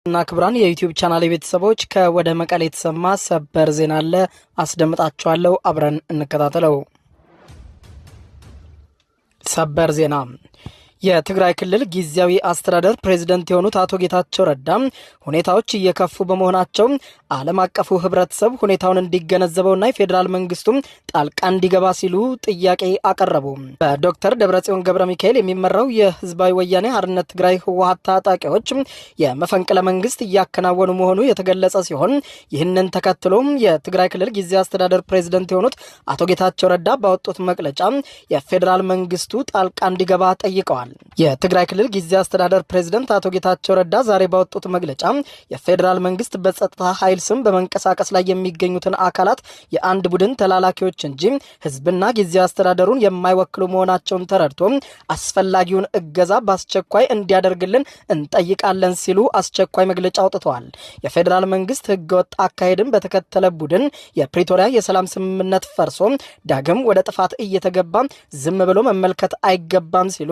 እና ክብራን የዩቲዩብ ቻናል ቤተሰቦች ከወደ መቀሌ የተሰማ ሰበር ዜና አለ አስደምጣችኋለሁ። አብረን እንከታተለው። ሰበር ዜና የትግራይ ክልል ጊዜያዊ አስተዳደር ፕሬዝዳንት የሆኑት አቶ ጌታቸው ረዳ ሁኔታዎች እየከፉ በመሆናቸው ዓለም አቀፉ ህብረተሰብ ሁኔታውን እንዲገነዘበውና የፌዴራል መንግስቱ ጣልቃ እንዲገባ ሲሉ ጥያቄ አቀረቡ። በዶክተር ደብረጽዮን ገብረ ሚካኤል የሚመራው የህዝባዊ ወያኔ ሓርነት ትግራይ ህወሓት ታጣቂዎች የመፈንቅለ መንግስት እያከናወኑ መሆኑ የተገለጸ ሲሆን ይህንን ተከትሎ የትግራይ ክልል ጊዜያዊ አስተዳደር ፕሬዝዳንት የሆኑት አቶ ጌታቸው ረዳ ባወጡት መግለጫ የፌዴራል መንግስቱ ጣልቃ እንዲገባ ጠይቀዋል። የትግራይ ክልል ጊዜያዊ አስተዳደር ፕሬዝዳንት አቶ ጌታቸው ረዳ ዛሬ ባወጡት መግለጫ የፌዴራል መንግስት በጸጥታ ኃይል ስም በመንቀሳቀስ ላይ የሚገኙትን አካላት የአንድ ቡድን ተላላኪዎች እንጂ ህዝብና ጊዜያዊ አስተዳደሩን የማይወክሉ መሆናቸውን ተረድቶ አስፈላጊውን እገዛ በአስቸኳይ እንዲያደርግልን እንጠይቃለን ሲሉ አስቸኳይ መግለጫ አውጥተዋል። የፌዴራል መንግስት ህገወጥ አካሄድን በተከተለ ቡድን የፕሪቶሪያ የሰላም ስምምነት ፈርሶ ዳግም ወደ ጥፋት እየተገባ ዝም ብሎ መመልከት አይገባም ሲሉ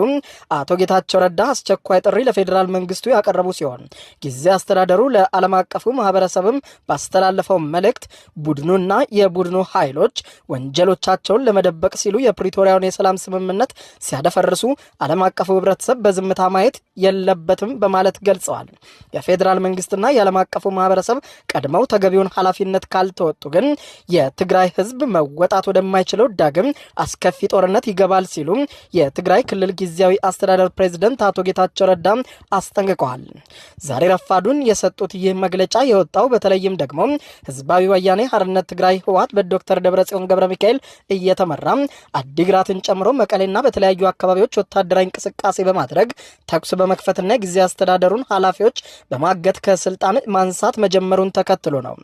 አቶ ጌታቸው ረዳ አስቸኳይ ጥሪ ለፌዴራል መንግስቱ ያቀረቡ ሲሆን ጊዜያዊ አስተዳደሩ ለዓለም አቀፉ ማህበረሰብም ባስተላለፈው መልእክት ቡድኑና የቡድኑ ኃይሎች ወንጀሎቻቸውን ለመደበቅ ሲሉ የፕሪቶሪያውን የሰላም ስምምነት ሲያደፈርሱ ዓለም አቀፉ ህብረተሰብ በዝምታ ማየት የለበትም በማለት ገልጸዋል። የፌዴራል መንግስትና የዓለም አቀፉ ማህበረሰብ ቀድመው ተገቢውን ኃላፊነት ካልተወጡ ግን የትግራይ ህዝብ መወጣት ወደማይችለው ዳግም አስከፊ ጦርነት ይገባል ሲሉ የትግራይ ክልል ጊዜያዊ አስተዳደር ፕሬዝዳንት አቶ ጌታቸው ረዳ አስጠንቅቀዋል። ዛሬ ረፋዱን የሰጡት ይህ መግለጫ የወጣው በተለይም ደግሞ ህዝባዊ ወያኔ ሓርነት ትግራይ ህወሓት በዶክተር ደብረጽዮን ገብረ ሚካኤል እየተመራ አዲግራትን ጨምሮ መቀሌና በተለያዩ አካባቢዎች ወታደራዊ እንቅስቃሴ በማድረግ ተኩስ በመክፈትና የጊዜያዊ አስተዳደሩን ኃላፊዎች በማገት ከስልጣን ማንሳት መጀመሩን ተከትሎ ነው።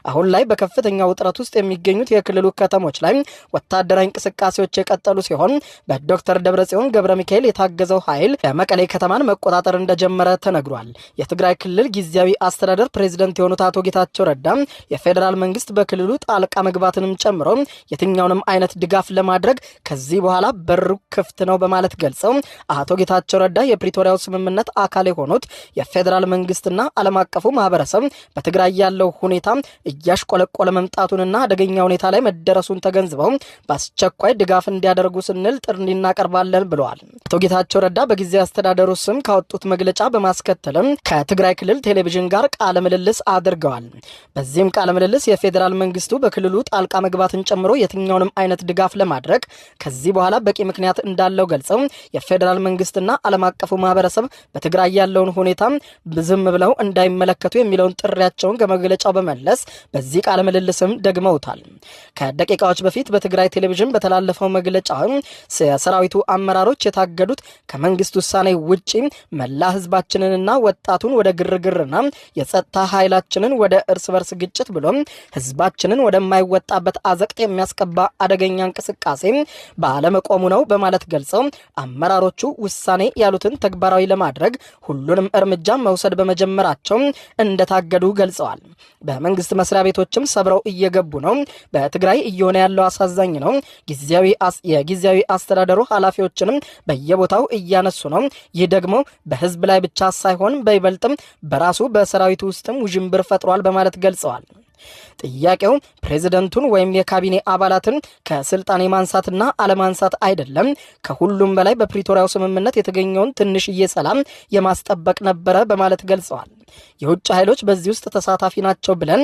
አሁን ላይ በከፍተኛ ውጥረት ውስጥ የሚገኙት የክልሉ ከተሞች ላይ ወታደራዊ እንቅስቃሴዎች የቀጠሉ ሲሆን በዶክተር ደብረጽዮን ገብረ ሚካኤል የታገዘው ኃይል የመቀሌ ከተማን መቆጣጠር እንደጀመረ ተነግሯል። የትግራይ ክልል ጊዜያዊ አስተዳደር ፕሬዝዳንት የሆኑት አቶ ጌታቸው ረዳ የፌዴራል መንግስት በክልሉ ጣልቃ መግባትንም ጨምሮ የትኛውንም አይነት ድጋፍ ለማድረግ ከዚህ በኋላ በሩ ክፍት ነው በማለት ገልጸው አቶ ጌታቸው ረዳ የፕሪቶሪያው ስምምነት አካል የሆኑት የፌዴራል መንግስትና ዓለም አቀፉ ማህበረሰብ በትግራይ ያለው ሁኔታ እያሽቆለቆለ መምጣቱንና አደገኛ ሁኔታ ላይ መደረሱን ተገንዝበው በአስቸኳይ ድጋፍ እንዲያደርጉ ስንል ጥሪ እናቀርባለን ብለዋል። አቶ ጌታቸው ረዳ በጊዜያዊ አስተዳደሩ ስም ካወጡት መግለጫ በማስከተልም ከትግራይ ክልል ቴሌቪዥን ጋር ቃለ ምልልስ አድርገዋል። በዚህም ቃለ ምልልስ የፌዴራል መንግስቱ በክልሉ ጣልቃ መግባትን ጨምሮ የትኛውንም አይነት ድጋፍ ለማድረግ ከዚህ በኋላ በቂ ምክንያት እንዳለው ገልጸው የፌዴራል መንግስትና ዓለም አቀፉ ማህበረሰብ በትግራይ ያለውን ሁኔታ ዝም ብለው እንዳይመለከቱ የሚለውን ጥሪያቸውን ከመግለጫው በመለስ በዚህ ቃለ ምልልስም ደግመውታል። ከደቂቃዎች በፊት በትግራይ ቴሌቪዥን በተላለፈው መግለጫ የሰራዊቱ አመራሮች የታገዱት ከመንግስት ውሳኔ ውጪ መላ ህዝባችንንና ወጣቱን ወደ ግርግርና የጸጥታ ኃይላችንን ወደ እርስ በርስ ግጭት ብሎም ህዝባችንን ወደማይወጣበት አዘቅት የሚያስቀባ አደገኛ እንቅስቃሴ ባለመቆሙ ነው በማለት ገልጸው አመራሮቹ ውሳኔ ያሉትን ተግባራዊ ለማድረግ ሁሉንም እርምጃ መውሰድ በመጀመራቸው እንደታገዱ ገልጸዋል። በመንግስት መስሪያ ቤቶችም ሰብረው እየገቡ ነው። በትግራይ እየሆነ ያለው አሳዛኝ ነው። የጊዜያዊ አስተዳደሩ ኃላፊዎችንም በየቦታው እያነሱ ነው። ይህ ደግሞ በህዝብ ላይ ብቻ ሳይሆን በይበልጥም በራሱ በሰራዊቱ ውስጥም ውዥንብር ፈጥሯል በማለት ገልጸዋል። ጥያቄው ፕሬዝዳንቱን ወይም የካቢኔ አባላትን ከስልጣን የማንሳትና አለማንሳት አይደለም። ከሁሉም በላይ በፕሪቶሪያው ስምምነት የተገኘውን ትንሽዬ ሰላም የማስጠበቅ ነበረ በማለት ገልጸዋል። የውጭ ኃይሎች በዚህ ውስጥ ተሳታፊ ናቸው ብለን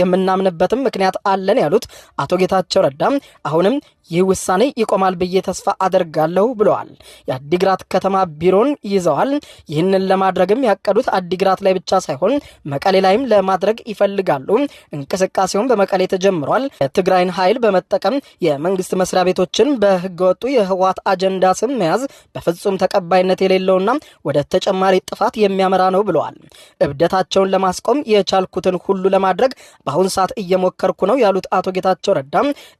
የምናምንበትም ምክንያት አለን ያሉት አቶ ጌታቸው ረዳ አሁንም ይህ ውሳኔ ይቆማል ብዬ ተስፋ አደርጋለሁ ብለዋል። የአዲግራት ከተማ ቢሮን ይዘዋል። ይህንን ለማድረግም ያቀዱት አዲግራት ላይ ብቻ ሳይሆን መቀሌ ላይም ለማድረግ ይፈልጋሉ። እንቅስቃሴውን በመቀሌ ተጀምሯል። የትግራይን ኃይል በመጠቀም የመንግስት መስሪያ ቤቶችን በህገወጡ የህወሓት አጀንዳ ስም መያዝ በፍጹም ተቀባይነት የሌለውና ወደ ተጨማሪ ጥፋት የሚያመራ ነው ብለዋል። እብደታቸውን ለማስቆም የቻልኩትን ሁሉ ለማድረግ በአሁን ሰዓት እየሞከርኩ ነው ያሉት አቶ ጌታቸው ረዳ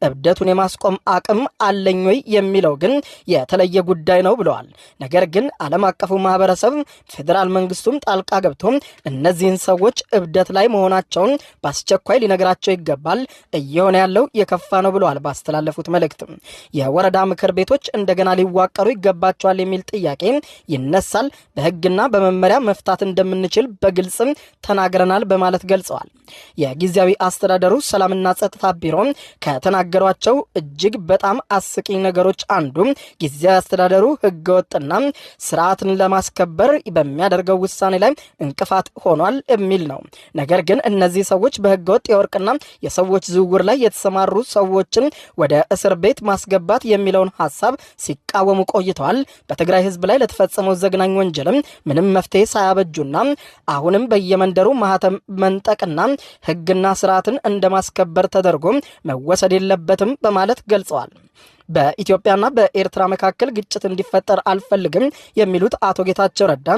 እብደቱን የማስቆም አቅም አለኝ ወይ የሚለው ግን የተለየ ጉዳይ ነው ብለዋል። ነገር ግን ዓለም አቀፉ ማህበረሰብ ፌዴራል መንግስቱም ጣልቃ ገብቶ እነዚህን ሰዎች እብደት ላይ መሆናቸውን በአስቸኳይ ሊነግራቸው ይገባል፣ እየሆነ ያለው የከፋ ነው ብለዋል። ባስተላለፉት መልእክት የወረዳ ምክር ቤቶች እንደገና ሊዋቀሩ ይገባቸዋል የሚል ጥያቄ ይነሳል፣ በህግና በመመሪያ መፍታት እንደምንችል በግልጽ ተናግረናል በማለት ገልጸዋል። የጊዜያዊ አስተዳደሩ ሰላምና ጸጥታ ቢሮ ከተናገሯቸው እጅግ በጣም አስቂኝ ነገሮች አንዱ ጊዜያዊ አስተዳደሩ ህገወጥና ስርዓትን ለማስከበር በሚያደርገው ውሳኔ ላይ እንቅፋት ሆኗል የሚል ነው። ነገር ግን እነዚህ ሰዎች በህገወጥ የወርቅና የሰዎች ዝውውር ላይ የተሰማሩ ሰዎችን ወደ እስር ቤት ማስገባት የሚለውን ሐሳብ ሲቃወሙ ቆይተዋል። በትግራይ ህዝብ ላይ ለተፈጸመው ዘግናኝ ወንጀልም ምንም መፍትሄ ሳያበጁና አሁንም በየመንደሩ ማህተም መንጠቅና ህግና ስርዓትን እንደማስከበር ተደርጎ መወሰድ የለበትም በማለት ገልጸዋል። በኢትዮጵያና በኤርትራ መካከል ግጭት እንዲፈጠር አልፈልግም የሚሉት አቶ ጌታቸው ረዳ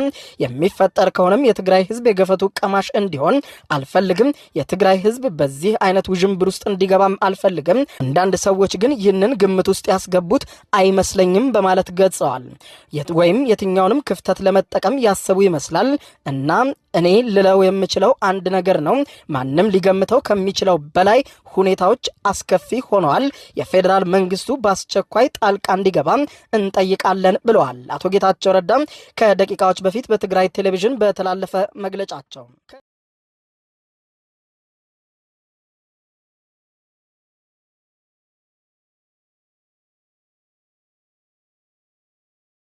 የሚፈጠር ከሆነም የትግራይ ህዝብ የገፈቱ ቀማሽ እንዲሆን አልፈልግም፣ የትግራይ ህዝብ በዚህ አይነት ውዥንብር ውስጥ እንዲገባም አልፈልግም፣ አንዳንድ ሰዎች ግን ይህንን ግምት ውስጥ ያስገቡት አይመስለኝም በማለት ገልጸዋል። ወይም የትኛውንም ክፍተት ለመጠቀም ያሰቡ ይመስላል እና እኔ ልለው የምችለው አንድ ነገር ነው። ማንም ሊገምተው ከሚችለው በላይ ሁኔታዎች አስከፊ ሆነዋል። የፌዴራል መንግስቱ በአስቸኳይ ጣልቃ እንዲገባ እንጠይቃለን ብለዋል አቶ ጌታቸው ረዳ ከደቂቃዎች በፊት በትግራይ ቴሌቪዥን በተላለፈ መግለጫቸው።